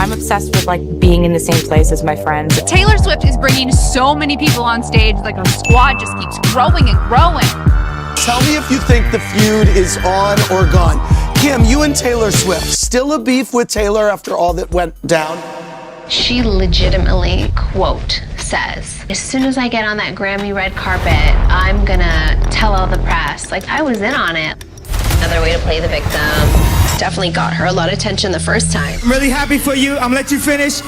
I'm obsessed with like being in the same place as my friends. Taylor Swift is bringing so many people on stage, like her squad just keeps growing and growing. Tell me if you think the feud is on or gone. Kim, you and Taylor Swift, still a beef with Taylor after all that went down? She legitimately, quote, says, as soon as I get on that Grammy red carpet, I'm gonna tell all the press. Like, I was in on it. Another way to play the victim. Definitely got her a lot of attention the first time. I'm really happy for you. I'm gonna let you finish.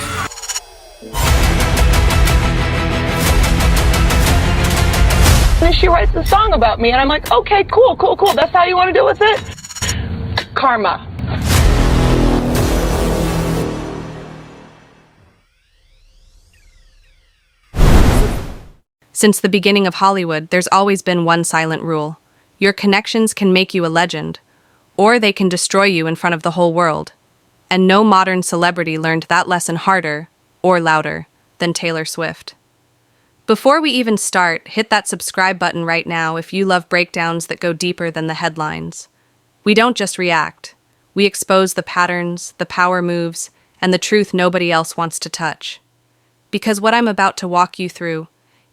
And she writes a song about me, and I'm like, okay, cool. That's how you want to deal with it? Karma. Since the beginning of Hollywood, there's always been one silent rule. Your connections can make you a legend, or they can destroy you in front of the whole world. And no modern celebrity learned that lesson harder, or louder, than Taylor Swift. Before we even start, hit that subscribe button right now if you love breakdowns that go deeper than the headlines. We don't just react. We expose the patterns, the power moves, and the truth nobody else wants to touch. Because what I'm about to walk you through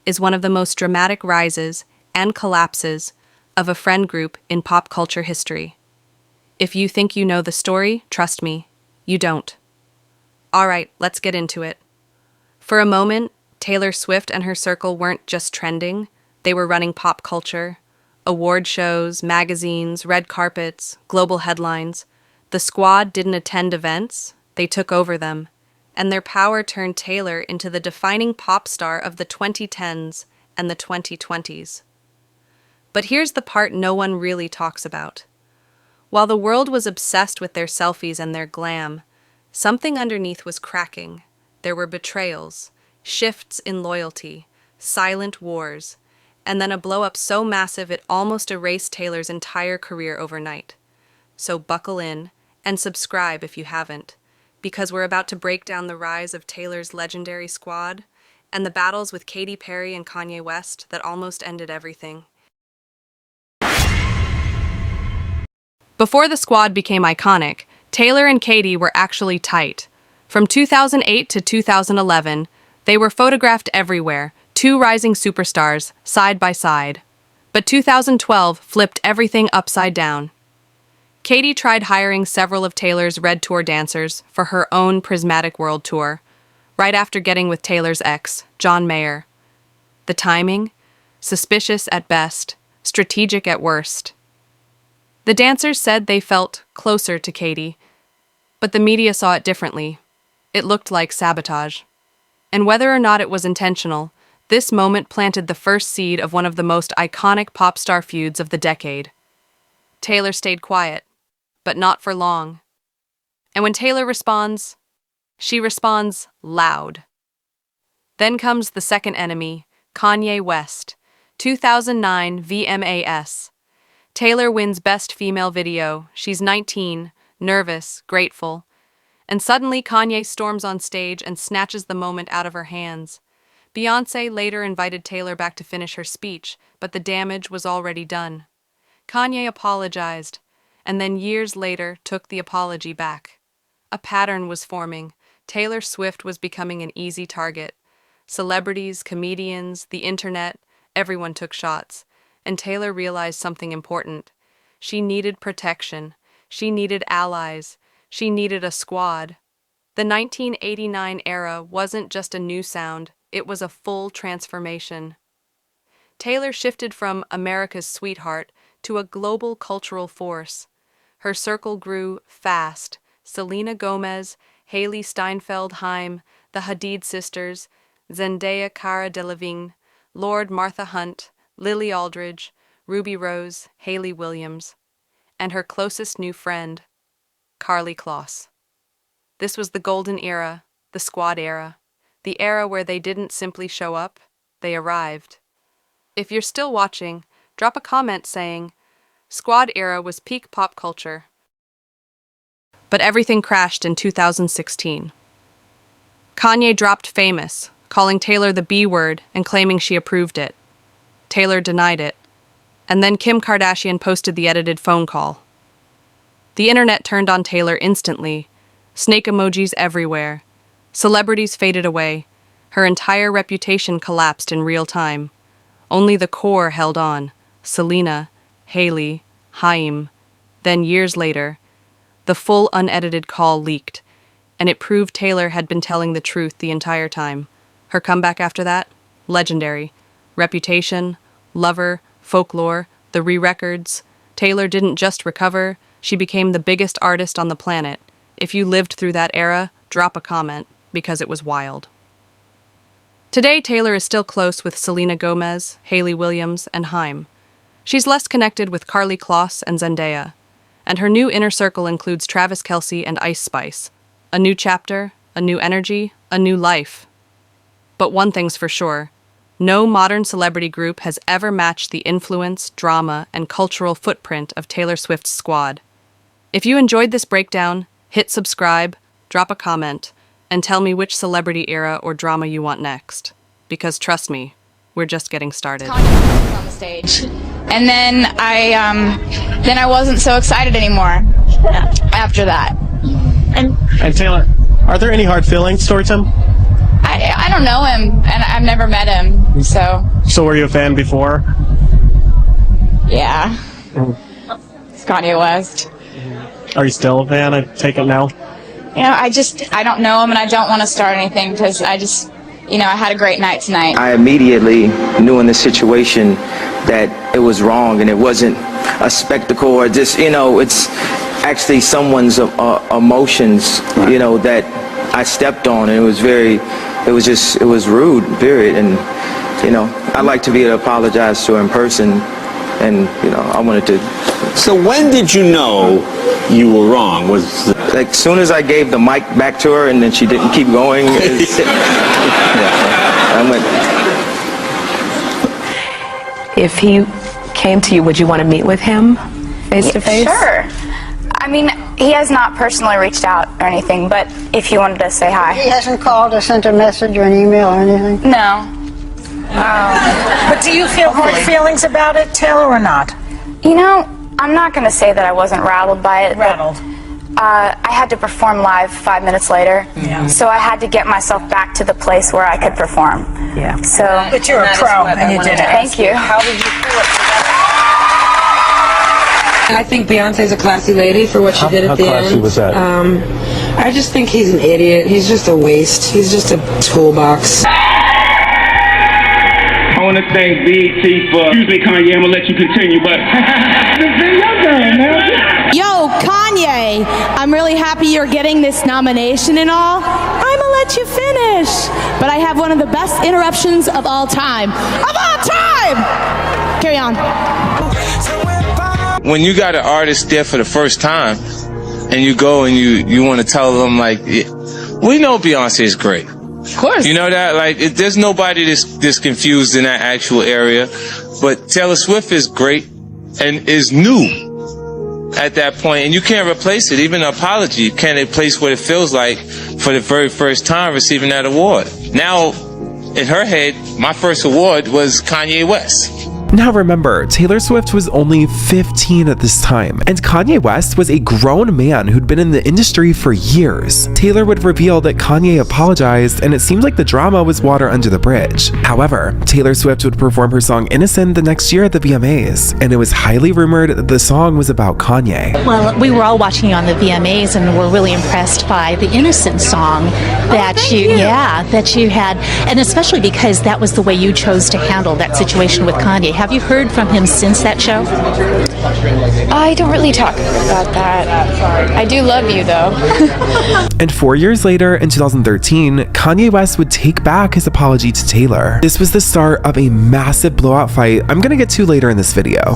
is one of the most dramatic rises and collapses of a friend group in pop culture history. If you think you know the story, trust me, you don't. All right, let's get into it. For a moment, Taylor Swift and her circle weren't just trending, they were running pop culture. Award shows, magazines, red carpets, global headlines. The squad didn't attend events, they took over them. And their power turned Taylor into the defining pop star of the 2010s and the 2020s. But here's the part no one really talks about. While the world was obsessed with their selfies and their glam, something underneath was cracking. There were betrayals, shifts in loyalty, silent wars, and then a blow-up so massive it almost erased Taylor's entire career overnight. So buckle in and subscribe if you haven't, because we're about to break down the rise of Taylor's legendary squad and the battles with Katy Perry and Kanye West that almost ended everything. Before the squad became iconic, Taylor and Katy were actually tight. From 2008 to 2011, they were photographed everywhere, two rising superstars, side by side. But 2012 flipped everything upside down. Katy tried hiring several of Taylor's Red Tour dancers for her own Prismatic World Tour, right after getting with Taylor's ex, John Mayer. The timing? Suspicious at best, strategic at worst. The dancers said they felt closer to Katy, but the media saw it differently. It looked like sabotage. And whether or not it was intentional, this moment planted the first seed of one of the most iconic pop star feuds of the decade. Taylor stayed quiet, but not for long. And when Taylor responds, she responds loud. Then comes the second enemy, Kanye West, 2009 VMAs. Taylor wins Best Female Video. She's 19, nervous, grateful. And suddenly Kanye storms on stage and snatches the moment out of her hands. Beyoncé later invited Taylor back to finish her speech, but the damage was already done. Kanye apologized, and then years later took the apology back. A pattern was forming. Taylor Swift was becoming an easy target. Celebrities, comedians, the internet, everyone took shots. And Taylor realized something important. She needed protection. She needed allies. She needed a squad. The 1989 era wasn't just a new sound, it was a full transformation. Taylor shifted from America's sweetheart to a global cultural force. Her circle grew fast. Selena Gomez, Haley Steinfeld Haim, the Hadid sisters, Zendaya Cara Delevingne, Lord Martha Hunt, Lily Aldridge, Ruby Rose, Hayley Williams, and her closest new friend, Karlie Kloss. This was the golden era, the squad era, the era where they didn't simply show up, they arrived. If you're still watching, drop a comment saying, Squad era was peak pop culture. But everything crashed in 2016. Kanye dropped Famous, calling Taylor the B word and claiming she approved it. Taylor denied it. And then Kim Kardashian posted the edited phone call. The internet turned on Taylor instantly. snake emojis everywhere. Celebrities faded away. Her entire reputation collapsed in real time. Only the core held on. Selena, Haley, Haim. Then years later, the full unedited call leaked, and it proved Taylor had been telling the truth the entire time. Her comeback after that? Legendary. Reputation, Lover, Folklore, the re-records. Taylor didn't just recover, she became the biggest artist on the planet. If you lived through that era, drop a comment, because it was wild. Today, Taylor is still close with Selena Gomez, Hayley Williams, and Haim. She's less connected with Karlie Kloss and Zendaya. And her new inner circle includes Travis Kelce and Ice Spice. A new chapter, a new energy, a new life. But one thing's for sure. No modern celebrity group has ever matched the influence, drama, and cultural footprint of Taylor Swift's squad. If you enjoyed this breakdown, hit subscribe, drop a comment, and tell me which celebrity era or drama you want next. Because trust me, we're just getting started. Kanye West on the stage, and then I wasn't so excited anymore after that. And Taylor, are there any hard feelings towards him? I don't know him, and I've never met him, so. So were you a fan before? Yeah. It's Kanye West. Are you still a fan? I take it now. You know, I don't know him, and I don't want to start anything because I had a great night tonight. I immediately knew in this situation that it was wrong and it wasn't a spectacle or just, it's actually someone's emotions, that I stepped on, and it was rude, period. And, I'd like to be able to apologize to her in person, and, I wanted to. So when did you know you were wrong? Like, as soon as I gave the mic back to her and then she didn't keep going. If he came to you, would you want to meet with him face to face? Sure. I mean, he has not personally reached out or anything, but if he wanted to say hi. He hasn't called or sent a message or an email or anything? No. But do you feel hard feelings about it, Taylor, or not? I'm not going to say that I wasn't rattled by it. Rattled. I had to perform live 5 minutes later, so I had to get myself back to the place where I could perform. Yeah. So. But you're a pro, and you did it. Thank you. How did you feel it? I think Beyonce's a classy lady for what she did at the end. How classy was that? I just think he's an idiot. He's just a waste. He's just a toolbox. I want to thank BET for, excuse me, Kanye, I'm going to let you continue, but Yo, Kanye, I'm really happy you're getting this nomination and all. I'm gonna let you finish. But I have one of the best interruptions of all time. Of all time! Carry on. When you got an artist there for the first time, and you go and you want to tell them, like, we know Beyonce is great. Of course. You know that? Like, there's nobody this confused in that actual area. But Taylor Swift is great and is new at that point, and you can't replace it. Even an apology can't replace what it feels like for the very first time receiving that award. Now, in her head, my first award was Kanye West. Now remember, Taylor Swift was only 15 at this time, and Kanye West was a grown man who'd been in the industry for years. Taylor would reveal that Kanye apologized, and it seemed like the drama was water under the bridge. However, Taylor Swift would perform her song Innocent the next year at the VMAs, and it was highly rumored that the song was about Kanye. Well, we were all watching you on the VMAs and were really impressed by the Innocent song that that you had, and especially because that was the way you chose to handle that situation with Kanye. Have you heard from him since that show? I don't really talk about that. I do love you, though. And 4 years later, in 2013, Kanye West would take back his apology to Taylor. This was the start of a massive blowout fight I'm gonna get to later in this video.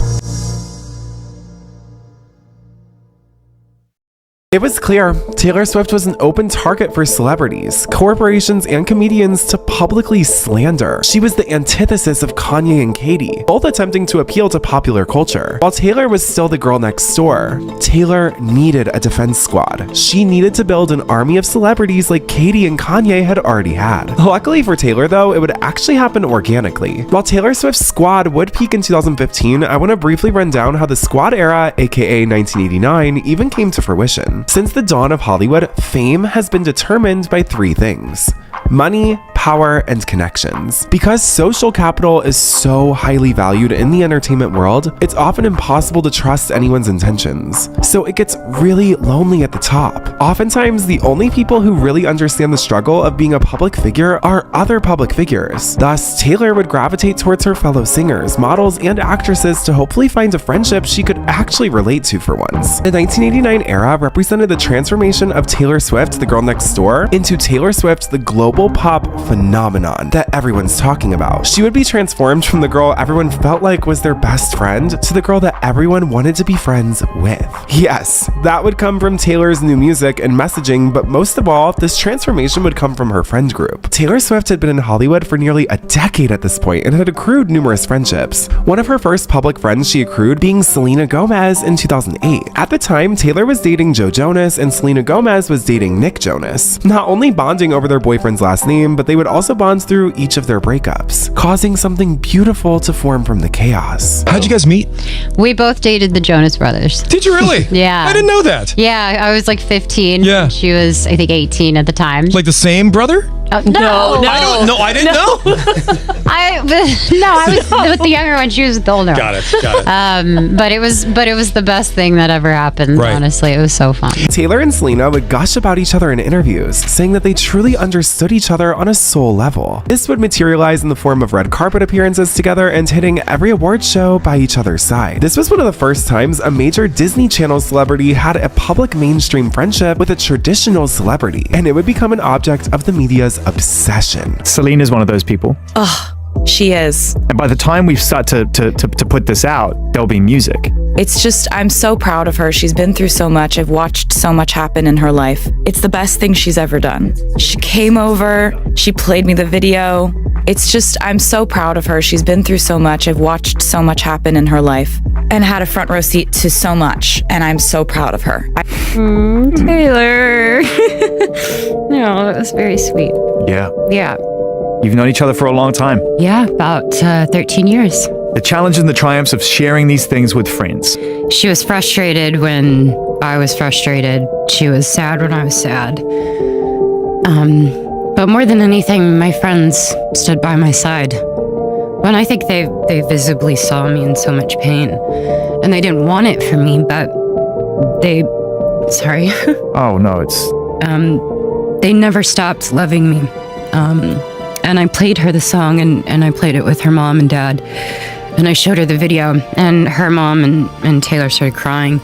It was clear Taylor Swift was an open target for celebrities, corporations, and comedians to publicly slander. She was the antithesis of Kanye and Katy, both attempting to appeal to popular culture. While Taylor was still the girl next door, Taylor needed a defense squad. She needed to build an army of celebrities like Katy and Kanye had already had. Luckily for Taylor, though, it would actually happen organically. While Taylor Swift's squad would peak in 2015, I want to briefly run down how the squad era, aka 1989, even came to fruition. reputation. Since the dawn of Hollywood, fame has been determined by three things: money, power, and connections. Because social capital is so highly valued in the entertainment world, it's often impossible to trust anyone's intentions. So it gets really lonely at the top. Oftentimes, the only people who really understand the struggle of being a public figure are other public figures. Thus, Taylor would gravitate towards her fellow singers, models, and actresses to hopefully find a friendship she could actually relate to for once. The 1989 era represented the transformation of Taylor Swift, the girl next door, into Taylor Swift, the global pop phenomenon that everyone's talking about. She would be transformed from the girl everyone felt like was their best friend to the girl that everyone wanted to be friends with. Yes, that would come from Taylor's new music and messaging, but most of all, this transformation would come from her friend group. Taylor Swift had been in Hollywood for nearly a decade at this point and had accrued numerous friendships. One of her first public friends she accrued being Selena Gomez in 2008. At the time, Taylor was dating Joe Jonas and Selena Gomez was dating Nick Jonas, not only bonding over their boyfriend's last name, but they would also bond through each of their breakups, causing something beautiful to form from the chaos. How'd you guys meet? We both dated the Jonas Brothers. Did you really? Yeah. I didn't know that. Yeah, I was like 15. Yeah. She was, I think, 18 at the time. Like the same brother? Oh, no. I didn't know. I was with the younger one. She was with the older one. Got it. But it was the best thing that ever happened. Right. Honestly, it was so fun. Taylor and Selena would gush about each other in interviews, saying that they truly understood each other on a soul level. This would materialize in the form of red carpet appearances together and hitting every award show by each other's side. This was one of the first times a major Disney Channel celebrity had a public mainstream friendship with a traditional celebrity, and it would become an object of the media's obsession. Selena's one of those people. Ugh, she is. And by the time we start to put this out, there'll be music. It's just, I'm so proud of her. She's been through so much. I've watched so much happen in her life. It's the best thing she's ever done. She came over, she played me the video. It's just, I'm so proud of her. She's been through so much. I've watched so much happen in her life and had a front row seat to so much. And I'm so proud of her. Taylor. No, it was very sweet. Yeah. Yeah. You've known each other for a long time. Yeah, about 13 years. The challenges and the triumphs of sharing these things with friends. She was frustrated when I was frustrated. She was sad when I was sad. But more than anything, my friends stood by my side. When I think they visibly saw me in so much pain. And they didn't want it for me, but sorry. Oh, no, it's... They never stopped loving me. And I played her the song, and I played it with her mom and dad. And I showed her the video, and her mom and Taylor started crying.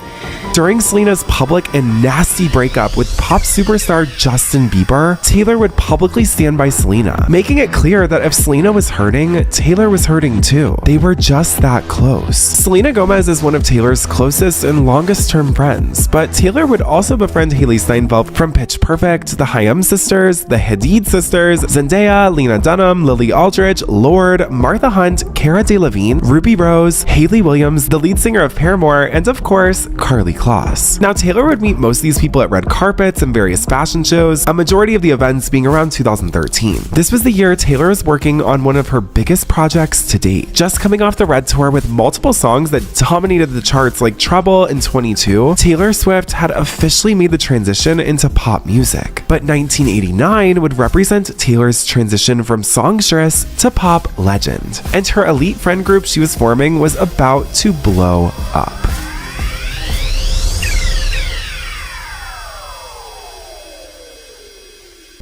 During Selena's public and nasty breakup with pop superstar Justin Bieber, Taylor would publicly stand by Selena, making it clear that if Selena was hurting, Taylor was hurting too. They were just that close. Selena Gomez is one of Taylor's closest and longest-term friends, but Taylor would also befriend Hailee Steinfeld from Pitch Perfect, the Hayam sisters, the Hadid sisters, Zendaya, Lena Dunham, Lily Aldridge, Lorde, Martha Hunt, Cara Delevingne, Ruby Rose, Hayley Williams, the lead singer of Paramore, and of course, Karlie Kloss. Now, Taylor would meet most of these people at red carpets and various fashion shows, a majority of the events being around 2013. This was the year Taylor was working on one of her biggest projects to date. Just coming off the Red Tour with multiple songs that dominated the charts like Trouble and 22, Taylor Swift had officially made the transition into pop music. But 1989 would represent Taylor's transition from songstress to pop legend. And her elite friend group she was forming was about to blow up.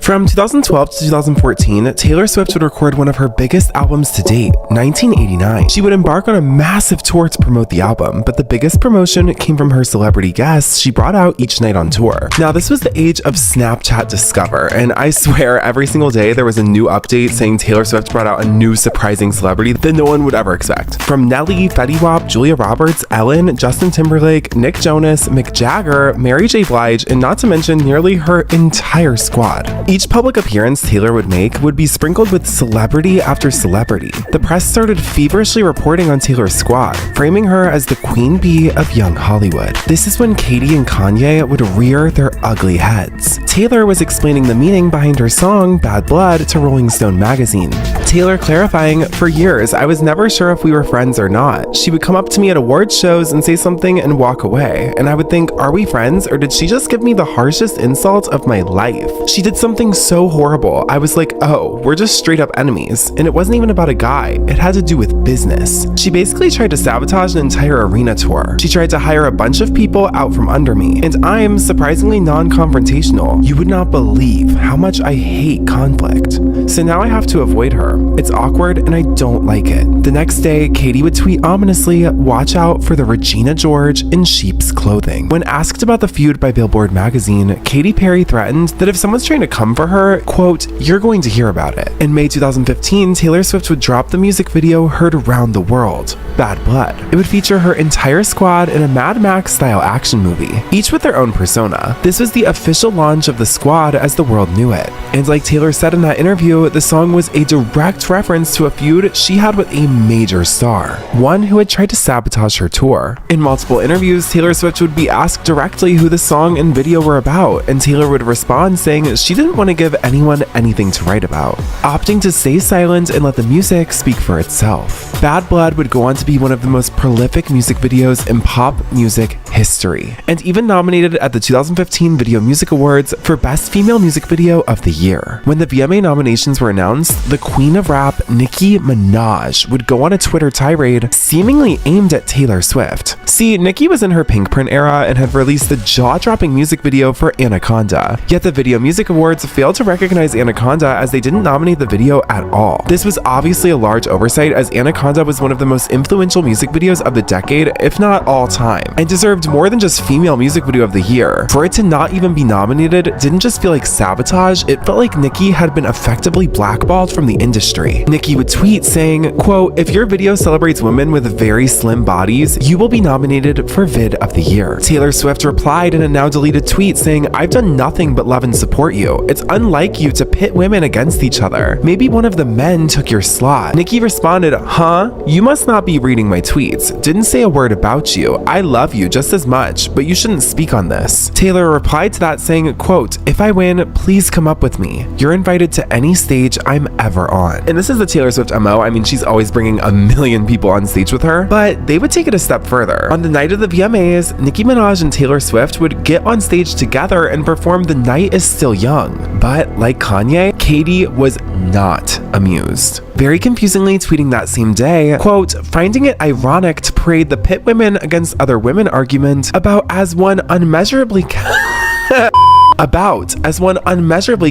From 2012 to 2014, Taylor Swift would record one of her biggest albums to date, 1989. She would embark on a massive tour to promote the album, but the biggest promotion came from her celebrity guests she brought out each night on tour. Now, this was the age of Snapchat Discover, and I swear every single day there was a new update saying Taylor Swift brought out a new surprising celebrity that no one would ever expect. From Nelly, Fetty Wap, Julia Roberts, Ellen, Justin Timberlake, Nick Jonas, Mick Jagger, Mary J. Blige, and not to mention nearly her entire squad. Each public appearance Taylor would make would be sprinkled with celebrity after celebrity. The press started feverishly reporting on Taylor's squad, framing her as the queen bee of young Hollywood. This is when Katy and Kanye would rear their ugly heads. Taylor was explaining the meaning behind her song Bad Blood to Rolling Stone magazine. Taylor clarifying, for years, I was never sure if we were friends or not. She would come up to me at award shows and say something and walk away. And I would think, are we friends, or did she just give me the harshest insult of my life? She did something so horrible. I was like, oh, we're just straight up enemies. And it wasn't even about a guy. It had to do with business. She basically tried to sabotage an entire arena tour. She tried to hire a bunch of people out from under me. And I'm surprisingly non-confrontational. You would not believe how much I hate conflict. So now I have to avoid her. It's awkward and I don't like it. The next day, Katie would tweet ominously, watch out for the Regina George in sheep's clothing. When asked about the feud by Billboard magazine, Katy Perry threatened that if someone's trying to come for her, quote, you're going to hear about it. In May 2015, Taylor Swift would drop the music video heard around the world, Bad Blood. It would feature her entire squad in a Mad Max style action movie, each with their own persona. This was the official launch of the squad as the world knew it. And like Taylor said in that interview, the song was a direct reference to a feud she had with a major star, one who had tried to sabotage her tour. In multiple interviews, Taylor Swift would be asked directly who the song and video were about, and Taylor would respond saying she didn't want to give anyone anything to write about, opting to stay silent and let the music speak for itself. Bad Blood would go on to be one of the most prolific music videos in pop music history, and even nominated at the 2015 Video Music Awards for Best Female Music Video of the Year. When the VMA nominations were announced, the queen of rap, Nicki Minaj, would go on a Twitter tirade seemingly aimed at Taylor Swift. See, Nicki was in her Pink Print era and had released the jaw-dropping music video for Anaconda, yet the Video Music Awards failed to recognize Anaconda as they didn't nominate the video at all. This was obviously a large oversight, as Anaconda was one of the most influential music videos of the decade, if not all time, and deserved more than just Female Music Video of the Year. For it to not even be nominated didn't just feel like sabotage, it felt like Nicki had been effectively blackballed from the industry. Nicki would tweet saying, quote, if your video celebrates women with very slim bodies, you will be nominated for Vid of the Year. Taylor Swift replied in a now deleted tweet saying, I've done nothing but love and support you. It's unlike you to pit women against each other. Maybe one of the men took your slot. Nicki responded, huh? You must not be reading my tweets. Didn't say a word about you. I love you just as much, but you shouldn't speak on this. Taylor replied to that saying, quote, if I win, please come up with me. You're invited to any stage I'm ever on. And this is the Taylor Swift MO. I mean, she's always bringing a million people on stage with her, but they would take it a step further. On the night of the VMAs, Nicki Minaj and Taylor Swift would get on stage together and perform The Night Is Still Young. But like Kanye, Katie was not amused. Very confusingly tweeting that same day, quote, finding it ironic to parade the pit women against other women argument about as one unmeasurably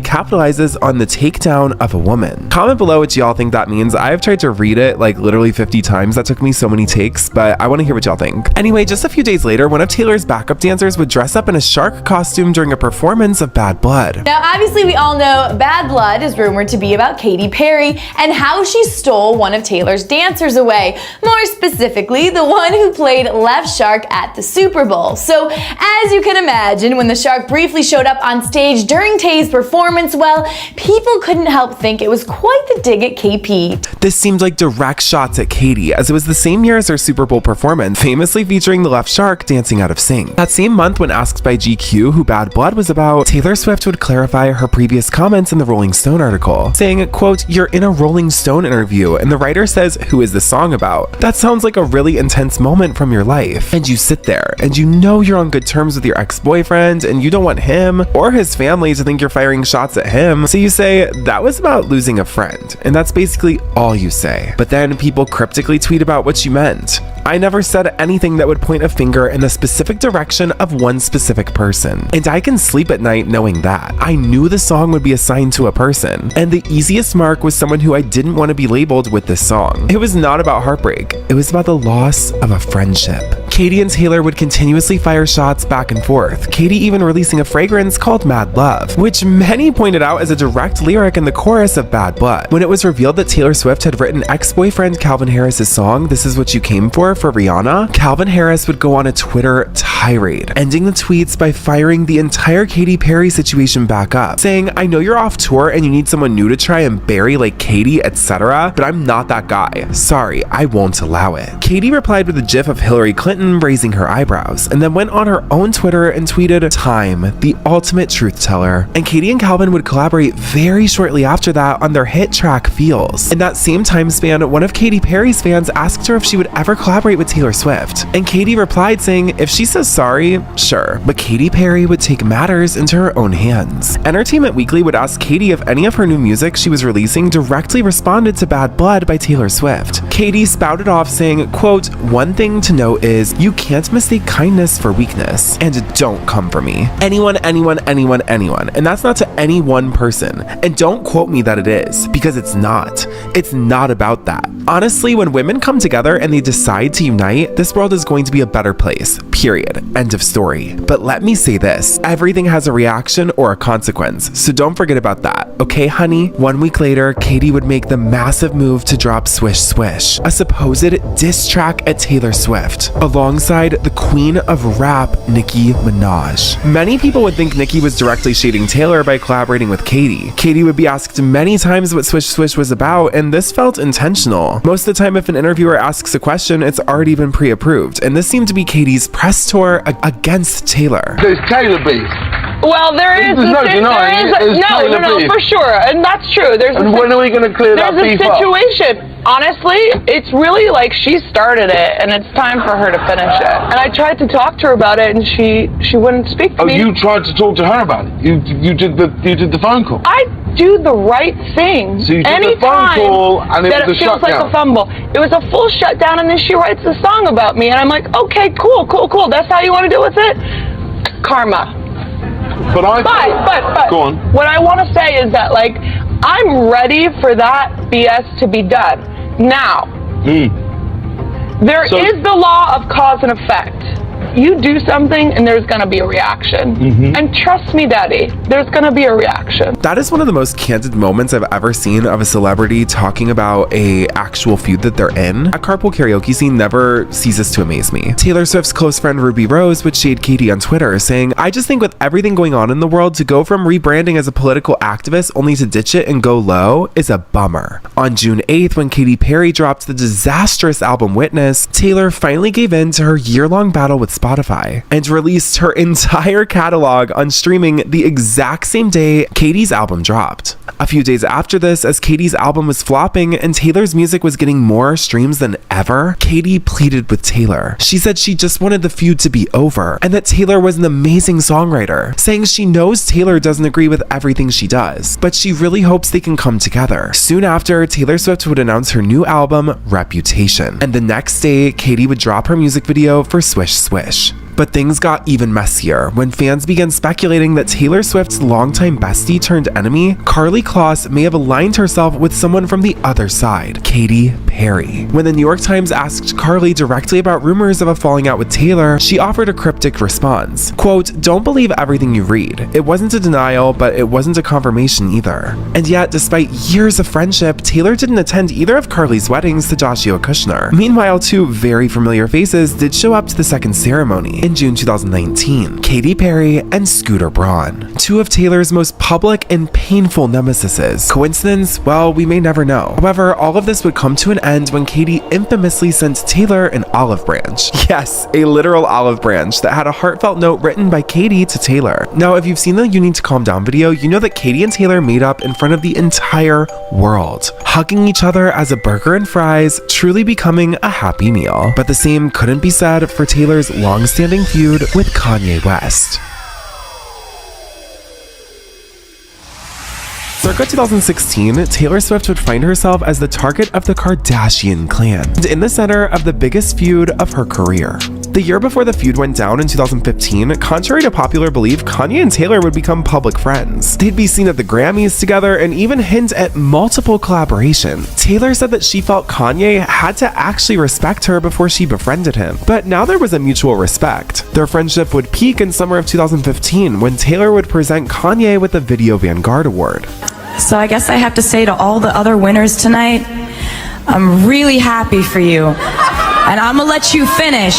capitalizes on the takedown of a woman. Comment below what y'all think that means. I've tried to read it like literally 50 times. That took me so many takes, but I want to hear what y'all think. Anyway, just a few days later, one of Taylor's backup dancers would dress up in a shark costume during a performance of Bad Blood. Now, obviously, we all know Bad Blood is rumored to be about Katy Perry and how she stole one of Taylor's dancers away. More specifically, the one who played Left Shark at the Super Bowl. So, as you can imagine, when the shark briefly showed up on stage during Tay's performance, well, people couldn't help think it was quite the dig at KP. This seemed like direct shots at Katie, as it was the same year as her Super Bowl performance, famously featuring the Left Shark dancing out of sync. That same month, when asked by GQ who Bad Blood was about, Taylor Swift would clarify her previous comments in the Rolling Stone article, saying, quote, you're in a Rolling Stone interview, and the writer says, who is the song about? That sounds like a really intense moment from your life. And you sit there, and you know you're on good terms with your ex-boyfriend, and you don't want him or his family to think you're firing shots at him. So you say, that was about losing a friend. And that's basically all you say. But then people cryptically tweet about what you meant. I never said anything that would point a finger in the specific direction of one specific person. And I can sleep at night knowing that. I knew the song would be assigned to a person. And the easiest mark was someone who I didn't want to be labeled with this song. It was not about heartbreak. It was about the loss of a friendship. Katie and Taylor would continuously fire shots back and forth, Katie even releasing a fragrance called Mad Love, which many pointed out as a direct lyric in the chorus of Bad Blood. When it was revealed that Taylor Swift had written ex-boyfriend Calvin Harris's song, This Is What You Came For Rihanna, Calvin Harris would go on a Twitter tirade, ending the tweets by firing the entire Katy Perry situation back up, saying, I know you're off tour and you need someone new to try and bury like Katy, etc., but I'm not that guy. Sorry, I won't allow it. Katy replied with a gif of Hillary Clinton raising her eyebrows, and then went on her own Twitter and tweeted, "Time, the ultimate truth teller." And Katie and Calvin would collaborate very shortly after that on their hit track Feels. In that same time span, one of Katy Perry's fans asked her if she would ever collaborate with Taylor Swift. And Katy replied saying, if she says sorry, sure, but Katy Perry would take matters into her own hands. Entertainment Weekly would ask Katy if any of her new music she was releasing directly responded to Bad Blood by Taylor Swift. Katy spouted off saying, quote, "One thing to note is you can't mistake kindness for weakness, and don't come for me. Anyone, and that's not to any one person. And don't quote me that it is, because it's not. It's not about that. Honestly, when women come together and they decide to unite, this world is going to be a better place. Period. End of story. But let me say this, everything has a reaction or a consequence, so don't forget about that. Okay, honey?" 1 week later, Katy would make the massive move to drop Swish Swish, a supposed diss track at Taylor Swift, alongside the queen of rap, Nicki Minaj. Many people would think Nicki was directly shading Taylor by collaborating with Katy. Katy would be asked many times what Swish Swish was about, and this felt intentional. Most of the time, if an interviewer asks a question, it's already been pre-approved, and this seemed to be Katy's press tour against Taylor. There's Taylor beef. Well, there is no denying it. no, for sure, and that's true. And when are we going to clear that beef up? There's a situation. Honestly, it's really like she started it, and it's time for her to finish it. And I tried to talk to her about it, and she wouldn't speak to me. Oh, you tried to talk to her about it? You did the phone call? I do the right thing. So you did the phone call, and it was a shutdown. Like a fumble. It was a full shutdown, and then she writes a song about me, and I'm like, okay, cool. That's how you want to deal with it? Karma. But go on. What I want to say is that, like, I'm ready for that BS to be done. Now, there is the law of cause and effect. You do something and there's gonna be a reaction. And trust me, Daddy, there's gonna be a reaction. That is one of the most candid moments I've ever seen of a celebrity talking about a actual feud that they're in. A carpool karaoke scene never ceases to amaze me. Taylor Swift's close friend Ruby Rose would shade Katy on Twitter, saying, "I just think with everything going on in the world, to go from rebranding as a political activist only to ditch it and go low is a bummer." On June 8th, when Katy Perry dropped the disastrous album Witness, Taylor finally gave in to her year-long battle with Spotify and released her entire catalog on streaming the exact same day Katy's album dropped. A few days after this, as Katy's album was flopping and Taylor's music was getting more streams than ever, Katy pleaded with Taylor. She said she just wanted the feud to be over and that Taylor was an amazing songwriter, saying she knows Taylor doesn't agree with everything she does, but she really hopes they can come together. Soon after, Taylor Swift would announce her new album, Reputation, and the next day, Katy would drop her music video for Swish Swish. But things got even messier when fans began speculating that Taylor Swift's longtime bestie turned enemy, Karlie Kloss, may have aligned herself with someone from the other side, Katy Perry. When the New York Times asked Karlie directly about rumors of a falling out with Taylor, she offered a cryptic response. Quote, "Don't believe everything you read. It wasn't a denial, but it wasn't a confirmation either." And yet, despite years of friendship, Taylor didn't attend either of Karlie's weddings to Joshua Kushner. Meanwhile, two very familiar faces did show up to the second ceremony. In June 2019, Katy Perry and Scooter Braun, two of Taylor's most public and painful nemesises. Coincidence? Well, we may never know. However, all of this would come to an end when Katy infamously sent Taylor an olive branch. Yes, a literal olive branch that had a heartfelt note written by Katy to Taylor. Now, if you've seen the You Need to Calm Down video, you know that Katy and Taylor made up in front of the entire world, hugging each other as a burger and fries, truly becoming a happy meal. But the same couldn't be said for Taylor's long-standing feud with Kanye West. Circa 2016, Taylor Swift would find herself as the target of the Kardashian clan, and in the center of the biggest feud of her career. The year before the feud went down in 2015, contrary to popular belief, Kanye and Taylor would become public friends. They'd be seen at the Grammys together and even hint at multiple collaborations. Taylor said that she felt Kanye had to actually respect her before she befriended him, but now there was a mutual respect. Their friendship would peak in summer of 2015 when Taylor would present Kanye with the Video Vanguard Award. So I guess I have to say to all the other winners tonight, I'm really happy for you. And I'm gonna let you finish.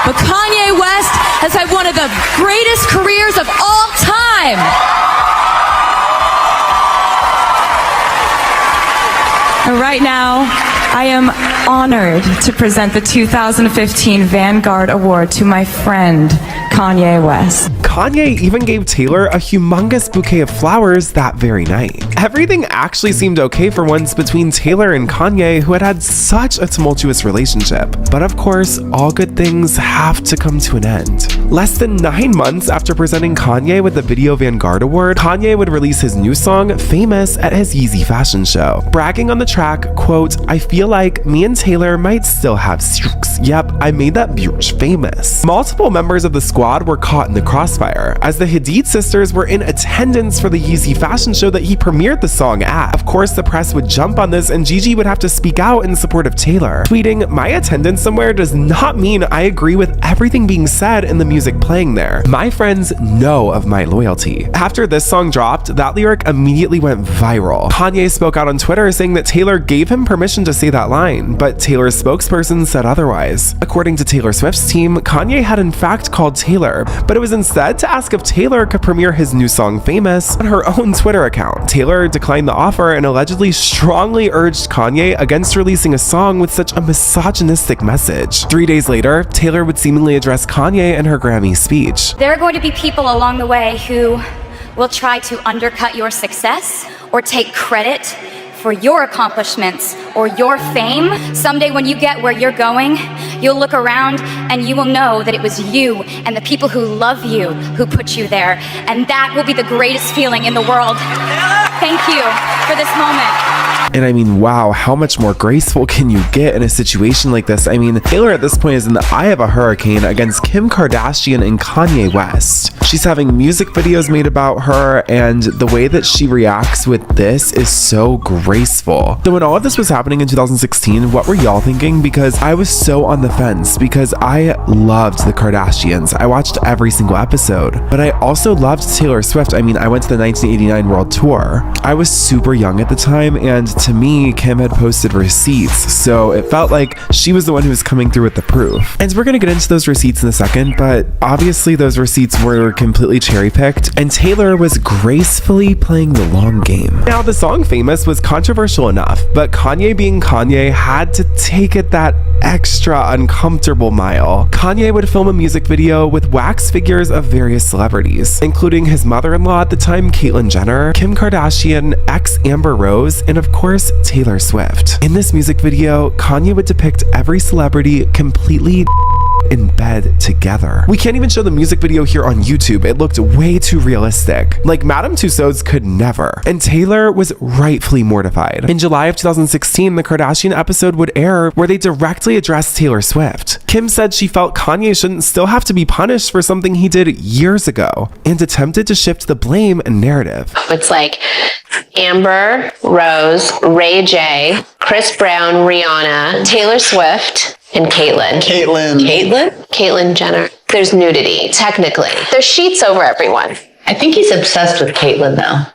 But Kanye West has had one of the greatest careers of all time. And right now, I am honored to present the 2015 Vanguard Award to my friend, Kanye West. Kanye even gave Taylor a humongous bouquet of flowers that very night. Everything actually seemed okay for once between Taylor and Kanye, who had had such a tumultuous relationship. But of course, all good things have to come to an end. Less than 9 months after presenting Kanye with the Video Vanguard Award, Kanye would release his new song, Famous, at his Yeezy fashion show. Bragging on the track, quote, "I feel like me and Taylor might still have strokes. Yep, I made that bitch famous." Multiple members of the squad were caught in the crossfire, as the Hadid sisters were in attendance for the Yeezy fashion show that he premiered the song at. Of course, the press would jump on this and Gigi would have to speak out in support of Taylor, tweeting, "My attendance somewhere does not mean I agree with everything being said in the music playing there. My friends know of my loyalty." After this song dropped, that lyric immediately went viral. Kanye spoke out on Twitter saying that Taylor gave him permission to say that line, but Taylor's spokesperson said otherwise. According to Taylor Swift's team, Kanye had in fact called Taylor, but it was instead to ask if Taylor could premiere his new song Famous on her own Twitter account. Taylor declined the offer and allegedly strongly urged Kanye against releasing a song with such a misogynistic message. 3 days later, Taylor would seemingly address Kanye in her Grammy speech. There are going to be people along the way who will try to undercut your success or take credit for your accomplishments or your fame. Someday when you get where you're going, you'll look around and you will know that it was you and the people who love you who put you there. And that will be the greatest feeling in the world. Thank you for this moment. And I mean, wow, how much more graceful can you get in a situation like this? I mean, Taylor at this point is in the eye of a hurricane against Kim Kardashian and Kanye West. She's having music videos made about her, and the way that she reacts with this is so graceful. So when all of this was happening in 2016, what were y'all thinking? Because I was so on the fence, because I loved the Kardashians. I watched every single episode, but I also loved Taylor Swift. I mean, I went to the 1989 World Tour. I was super young at the time, and to me, Kim had posted receipts, so it felt like she was the one who was coming through with the proof. And we're gonna get into those receipts in a second, but obviously those receipts were completely cherry-picked, and Taylor was gracefully playing the long game. Now, the song Famous was controversial enough, but Kanye being Kanye had to take it that extra uncomfortable mile. Kanye would film a music video with wax figures of various celebrities, including his mother-in-law at the time, Caitlyn Jenner, Kim Kardashian, ex-Amber Rose, and of course, Taylor Swift. In this music video, Kanye would depict every celebrity completely in bed together. We can't even show the music video here on YouTube. It looked way too realistic. Like Madame Tussauds could never. And Taylor was rightfully mortified. In July of 2016, the Kardashian episode would air where they directly addressed Taylor Swift. Kim said she felt Kanye shouldn't still have to be punished for something he did years ago, and attempted to shift the blame and narrative. It's like Amber, Rose, Ray J, Chris Brown, Rihanna, Taylor Swift, and Caitlyn. Caitlyn Jenner. There's nudity, technically. There's sheets over everyone. I think he's obsessed with Caitlyn, though.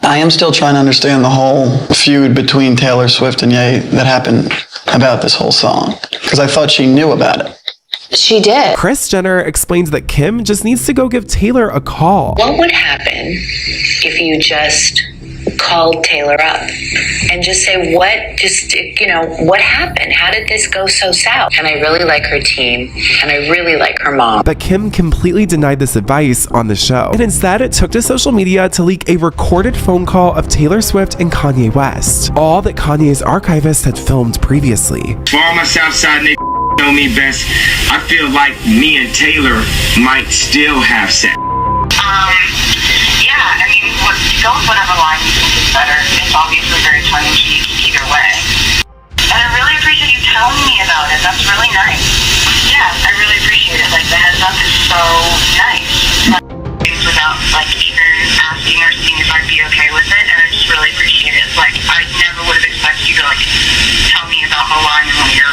I am still trying to understand the whole feud between Taylor Swift and Ye that happened about this whole song, because I thought she knew about it. She did. Kris Jenner explains that Kim just needs to go give Taylor a call. What would happen if you just called Taylor up and just say, what happened? How did this go so south? And I really like her team, and I really like her mom. But Kim completely denied this advice on the show, and instead it took to social media to leak a recorded phone call of Taylor Swift and Kanye West, all that Kanye's archivist had filmed previously. For all my Southside niggas know me best, I feel like me and Taylor might still have sex. Yeah, I mean, go with whatever line you think is better. It's obviously very tongue-in-cheek either way. And I really appreciate you telling me about it. That's really nice. Yeah, I really appreciate it. Like, the heads up is so nice. Without, even asking or seeing if I'd be okay with it, and I just really appreciate it. I never would have expected you to, tell me about the line in one of your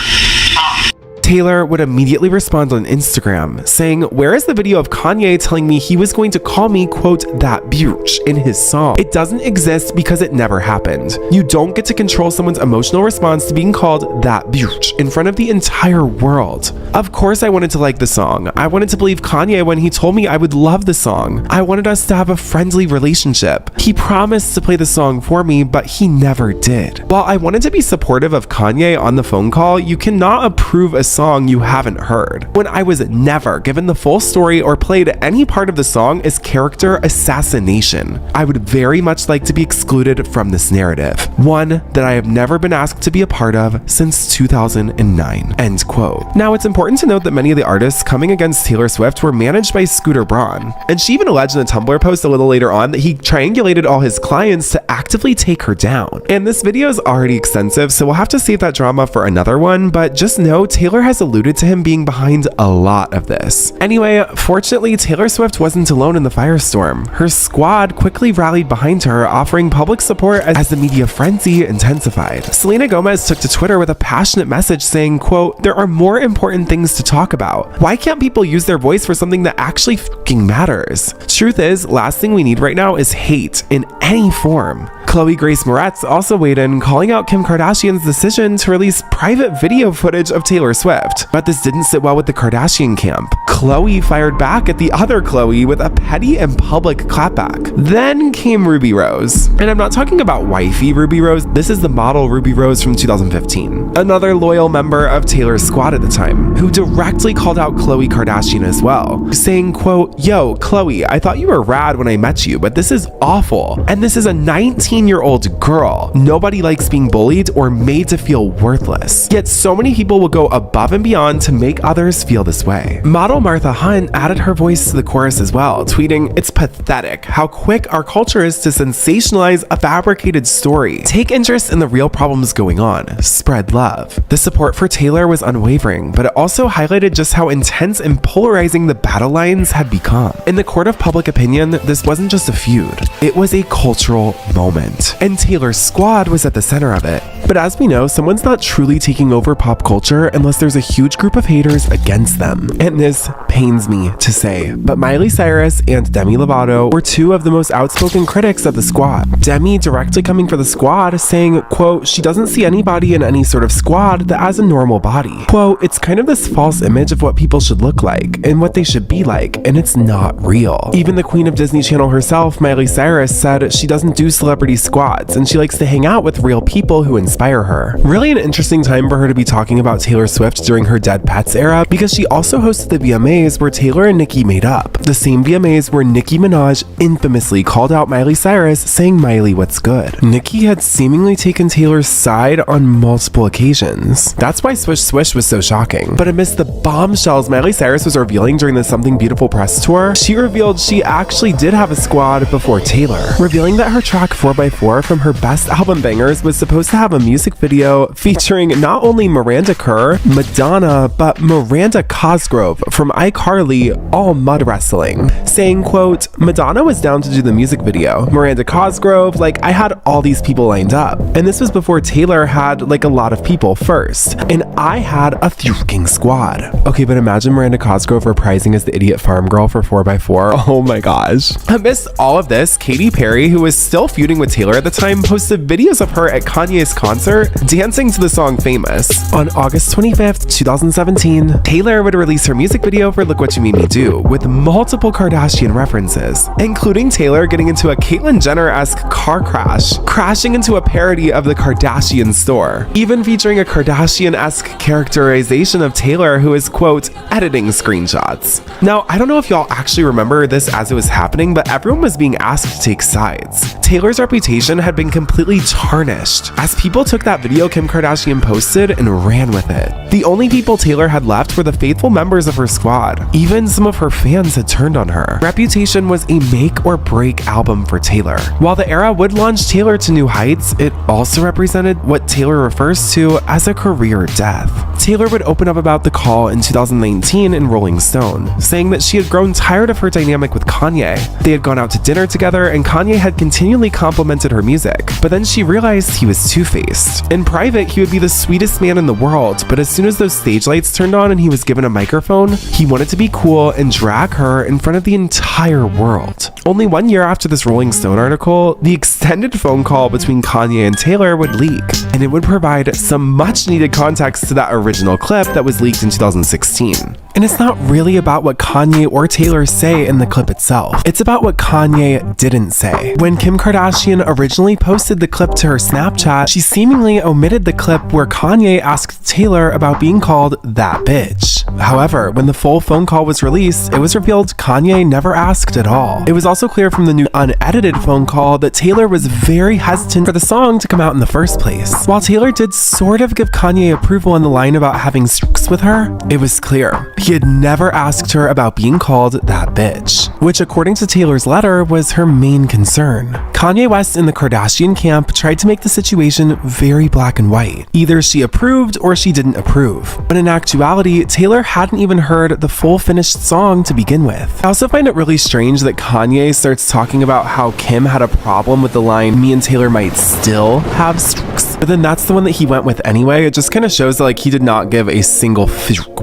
songs. Taylor would immediately respond on Instagram, saying, "Where is the video of Kanye telling me he was going to call me, quote, that bitch in his song? It doesn't exist because it never happened. You don't get to control someone's emotional response to being called that bitch in front of the entire world." Of course I wanted to like the song. I wanted to believe Kanye when he told me I would love the song. I wanted us to have a friendly relationship. He promised to play the song for me, but he never did. While I wanted to be supportive of Kanye on the phone call, you cannot approve a song you haven't heard. When I was never given the full story or played any part of the song is character assassination. I would very much like to be excluded from this narrative, one that I have never been asked to be a part of since 2009, end quote. Now, it's important to note that many of the artists coming against Taylor Swift were managed by Scooter Braun, and she even alleged in a Tumblr post a little later on that he triangulated all his clients to actively take her down. And this video is already extensive, so we'll have to save that drama for another one, but just know Taylor has alluded to him being behind a lot of this. Anyway, fortunately, Taylor Swift wasn't alone in the firestorm. Her squad quickly rallied behind her, offering public support as the media frenzy intensified. Selena Gomez took to Twitter with a passionate message saying, quote, "There are more important things to talk about. Why can't people use their voice for something that actually fucking matters? Truth is, last thing we need right now is hate in any form." Chloe Grace Moretz also weighed in, calling out Kim Kardashian's decision to release private video footage of Taylor Swift. But this didn't sit well with the Kardashian camp. Chloe fired back at the other Chloe with a petty and public clapback. Then came Ruby Rose. And I'm not talking about wifey Ruby Rose, this is the model Ruby Rose from 2015. Another loyal member of Taylor's squad at the time, who directly called out Khloe Kardashian as well, saying, quote, "Yo, Khloe, I thought you were rad when I met you, but this is awful. And this is a 19-year-old girl. Nobody likes being bullied or made to feel worthless. Yet so many people will go above and beyond to make others feel this way." Model Martha Hunt added her voice to the chorus as well, tweeting, "It's pathetic how quick our culture is to sensationalize a fabricated story. Take interest in the real problems going on. Spread love." The support for Taylor was unwavering, but it also highlighted just how intense and polarizing the battle lines had become. In the court of public opinion, this wasn't just a feud. It was a cultural moment, and Taylor's squad was at the center of it. But as we know, someone's not truly taking over pop culture unless there's a huge group of haters against them. And this pains me to say, but Miley Cyrus and Demi Lovato were two of the most outspoken critics of the squad. Demi directly coming for the squad, saying, quote, "She doesn't see anybody in any sort of squad that has a normal body. Quote, it's kind of this false image of what people should look like and what they should be like, and it's not real." Even the queen of Disney Channel herself, Miley Cyrus, said she doesn't do celebrity squads and she likes to hang out with real people who inspire her. Really an interesting time for her to be talking about Taylor Swift during her Dead Pets era, because she also hosted the VMAs where Taylor and Nicki made up. The same VMAs where Nicki Minaj infamously called out Miley Cyrus, saying, "Miley, what's good?" Nicki had seemingly taken Taylor's side on multiple occasions. That's why Swish Swish was so shocking. But amidst the bombshells Miley Cyrus was revealing during the Something Beautiful press tour, she revealed she actually did have a squad before Taylor, revealing that her track 4x4 from her best album Bangers was supposed to have a music video featuring not only Miranda Kerr, Madonna, but Miranda Cosgrove from iCarly, all mud wrestling, saying, quote, "Madonna was down to do the music video. Miranda Cosgrove, like, I had all these people lined up. And this was before Taylor had, like, a lot of people first. And I had a fucking squad." Okay, but imagine Miranda Cosgrove reprising as the idiot farm girl for 4x4. Oh my gosh. Amidst all of this, Katy Perry, who was still feuding with Taylor at the time, posted videos of her at Kanye's concert dancing to the song Famous. On August 25th, 2017, Taylor would release her music video for Look What You Made Me Do with multiple Kardashian references, including Taylor getting into a Caitlyn Jenner-esque car crash, crashing into a parody of the Kardashian store, even featuring a Kardashian-esque characterization of Taylor who is, quote, editing screenshots. Now, I don't know if y'all actually remember this as it was happening, but everyone was being asked to take sides. Taylor's reputation had been completely tarnished as people took that video Kim Kardashian posted and ran with it. The only people Taylor had left were the faithful members of her squad. Even some of her fans had turned on her. Reputation was a make or break album for Taylor. While the era would launch Taylor to new heights, it also represented what Taylor refers to as a career death. Taylor would open up about the call in 2019 in Rolling Stone, saying that she had grown tired of her dynamic with Kanye. They had gone out to dinner together and Kanye had continually complimented her music, but then she realized he was two-faced. waist. In private, he would be the sweetest man in the world, but as soon as those stage lights turned on and he was given a microphone, he wanted to be cool and drag her in front of the entire world. Only 1 year after this Rolling Stone article, the extended phone call between Kanye and Taylor would leak, and it would provide some much needed context to that original clip that was leaked in 2016. And it's not really about what Kanye or Taylor say in the clip itself. It's about what Kanye didn't say. When Kim Kardashian originally posted the clip to her Snapchat, she seemingly omitted the clip where Kanye asked Taylor about being called that bitch. However, when the full phone call was released, it was revealed Kanye never asked at all. It was also clear from the new unedited phone call that Taylor was very hesitant for the song to come out in the first place. While Taylor did sort of give Kanye approval on the line about having sex with her, it was clear he had never asked her about being called that bitch, which according to Taylor's letter was her main concern. Kanye West and the Kardashian camp tried to make the situation very black and white. Either she approved or she didn't approve. But in actuality, Taylor hadn't even heard the full finished song to begin with. I also find it really strange that Kanye starts talking about how Kim had a problem with the line, "Me and Taylor might still have sex," but then that's the one that he went with anyway. It just kind of shows that like he did not give a single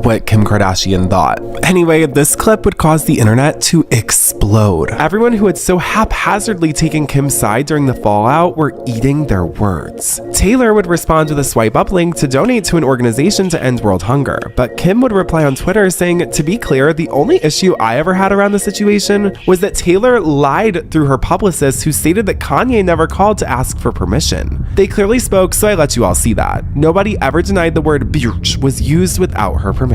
what Kim Kardashian thought. Anyway, this clip would cause the internet to explode. Everyone who had so haphazardly taken Kim's side during the fallout were eating their words. Taylor would respond with a swipe up link to donate to an organization to end world hunger, but Kim would reply on Twitter saying, "To be clear, the only issue I ever had around the situation was that Taylor lied through her publicist who stated that Kanye never called to ask for permission. They clearly spoke, so I let you all see that. Nobody ever denied the word bitch was used without her permission."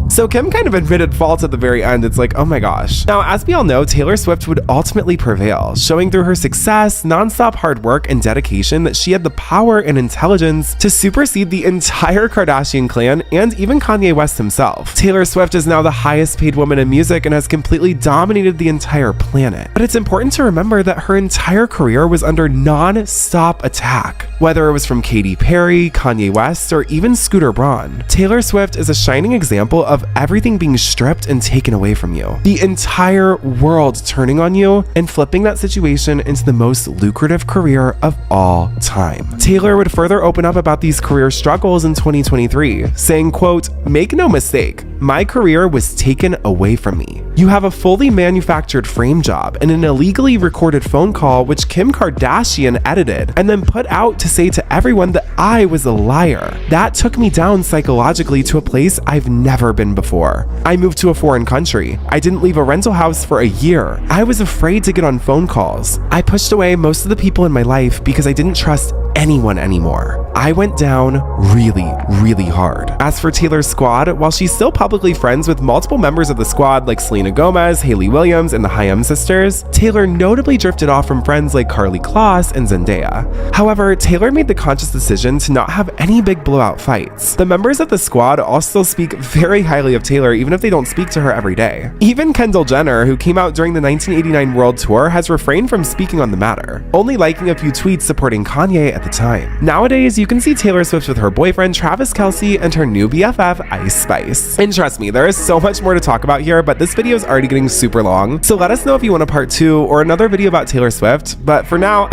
So Kim kind of admitted fault at the very end. It's like, oh my gosh. Now, as we all know, Taylor Swift would ultimately prevail, showing through her success, nonstop hard work, and dedication that she had the power and intelligence to supersede the entire Kardashian clan and even Kanye West himself. Taylor Swift is now the highest paid woman in music and has completely dominated the entire planet. But it's important to remember that her entire career was under non-stop attack. Whether it was from Katy Perry, Kanye West, or even Scooter Braun, Taylor Swift is a shining example of everything being stripped and taken away from you. The entire world turning on you and flipping that situation into the most lucrative career of all time. Taylor would further open up about these career struggles in 2023, saying, quote, "Make no mistake, my career was taken away from me. You have a fully manufactured frame job and an illegally recorded phone call which Kim Kardashian edited and then put out to say to everyone that I was a liar. That took me down psychologically to a place I've never been before. I moved to a foreign country. I didn't leave a rental house for a year. I was afraid to get on phone calls. I pushed away most of the people in my life because I didn't trust anyone anymore. I went down really, really hard." As for Taylor's squad, while she's still publicly friends with multiple members of the squad like Selena Gomez, Hailey Williams, and the Hayem sisters, Taylor notably drifted off from friends like Karlie Kloss and Zendaya. However, Taylor made the conscious decision to not have any big blowout fights. The members of the squad all still speak very highly of Taylor even if they don't speak to her every day. Even Kendall Jenner, who came out during the 1989 World Tour, has refrained from speaking on the matter, only liking a few tweets supporting Kanye at the time. Nowadays, you can see Taylor Swift with her boyfriend Travis Kelce and her new BFF Ice Spice. And trust me, there is so much more to talk about here, but this video is already getting super long, so let us know if you want a part 2 or another video about Taylor Swift. But for now,